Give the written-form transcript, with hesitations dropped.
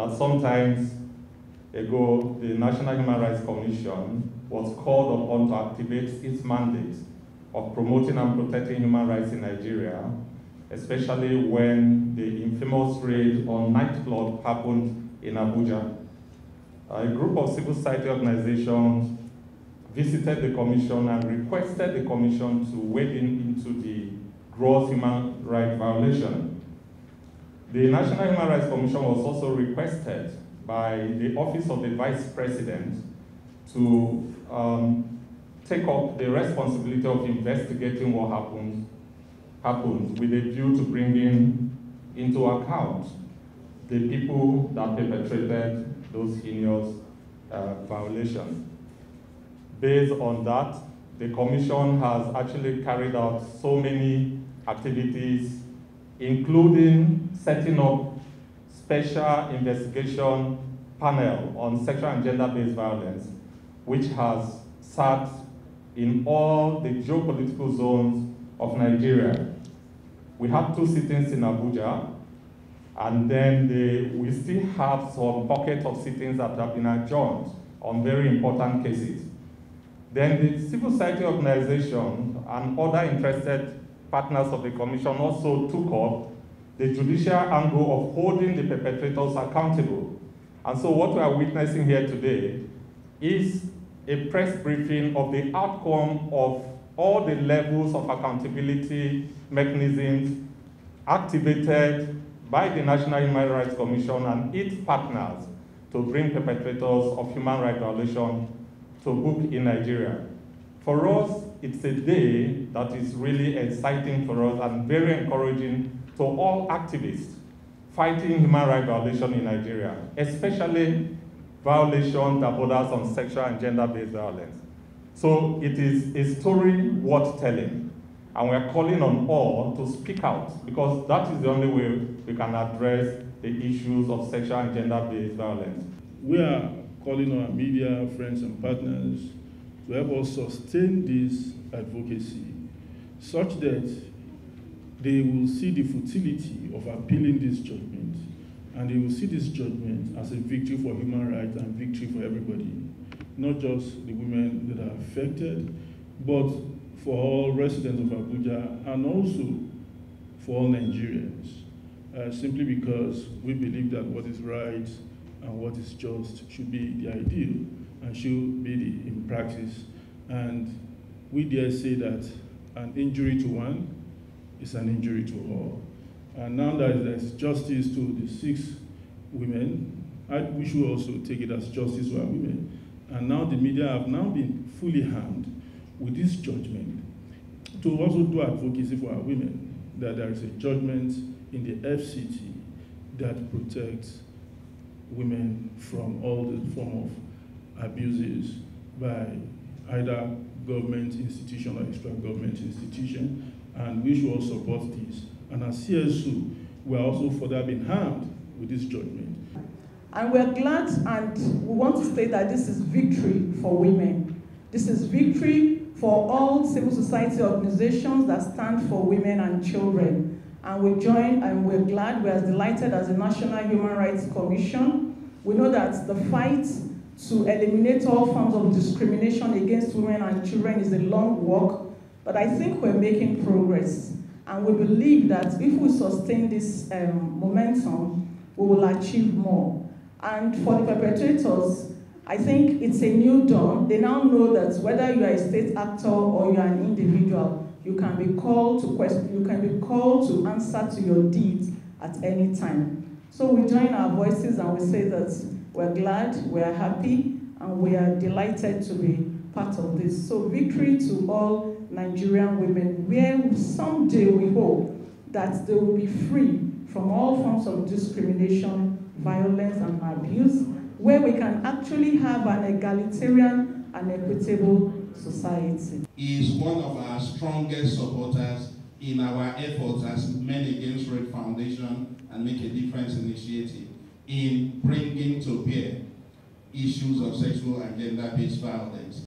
that sometimes ago, the National Human Rights Commission was called upon to activate its mandate of promoting and protecting human rights in Nigeria, especially when the infamous raid on nightclub happened in Abuja. A group of civil society organizations visited the commission and requested the commission to wade into the gross human rights violation. The National Human Rights Commission was also requested by the Office of the Vice President to take up the responsibility of investigating what happened with a view to bringing into account the people that perpetrated those heinous violations. Based on that, the Commission has actually carried out so many activities, including setting up special investigation panel on sexual and gender-based violence, which has sat in all the geopolitical zones of Nigeria. We had 2 sittings in Abuja, and then we still have some pockets of sittings that have been adjourned on very important cases. Then the civil society organization and other interested partners of the Commission also took up the judicial angle of holding the perpetrators accountable. And so what we are witnessing here today is a press briefing of the outcome of all the levels of accountability mechanisms activated by the National Human Rights Commission and its partners to bring perpetrators of human rights violation to book in Nigeria. For us, it's a day that is really exciting for us and very encouraging to all activists fighting human rights violation in Nigeria, especially violation that borders on sexual and gender-based violence. So it is a story worth telling, and we are calling on all to speak out, because that is the only way we can address the issues of sexual and gender-based violence. We are calling on our media friends and partners to help us sustain this advocacy such that they will see the futility of appealing this judgment, and they will see this judgment as a victory for human rights and victory for everybody, not just the women that are affected, but for all residents of Abuja and also for all Nigerians, simply because we believe that what is right and what is just should be the ideal and should be the in practice. And we dare say that an injury to one is an injury to all. And now that there's justice to the 6 women, we should also take it as justice to our women. And now the media have now been fully armed with this judgment to also do advocacy for our women, that there is a judgment in the FCT that protects women from all the form of abuses by either government institution or extra-government institution, and we should all support this. And as CSO, we are also further being harmed with this judgment. And we're glad, and we want to state that this is victory for women. This is victory for all civil society organizations that stand for women and children. And we join, and we're glad, we're as delighted as the National Human Rights Commission. We know that the fight to eliminate all forms of discrimination against women and children is a long walk, but I think we're making progress. And we believe that if we sustain this momentum, we will achieve more. And for the perpetrators, I think it's a new dawn. They now know that whether you are a state actor or you are an individual, you can be called to question, you can be called to answer to your deeds at any time. So we join our voices and we say that we're glad, we're happy, and we are delighted to be part of this. So victory to all Nigerian women, where someday we hope that they will be free from all forms of discrimination, violence, and abuse, where we can actually have an egalitarian and equitable society. He is one of our strongest supporters in our efforts as Men Against Rape Foundation and Make a Difference initiative in bringing to bear issues of sexual and gender-based violence.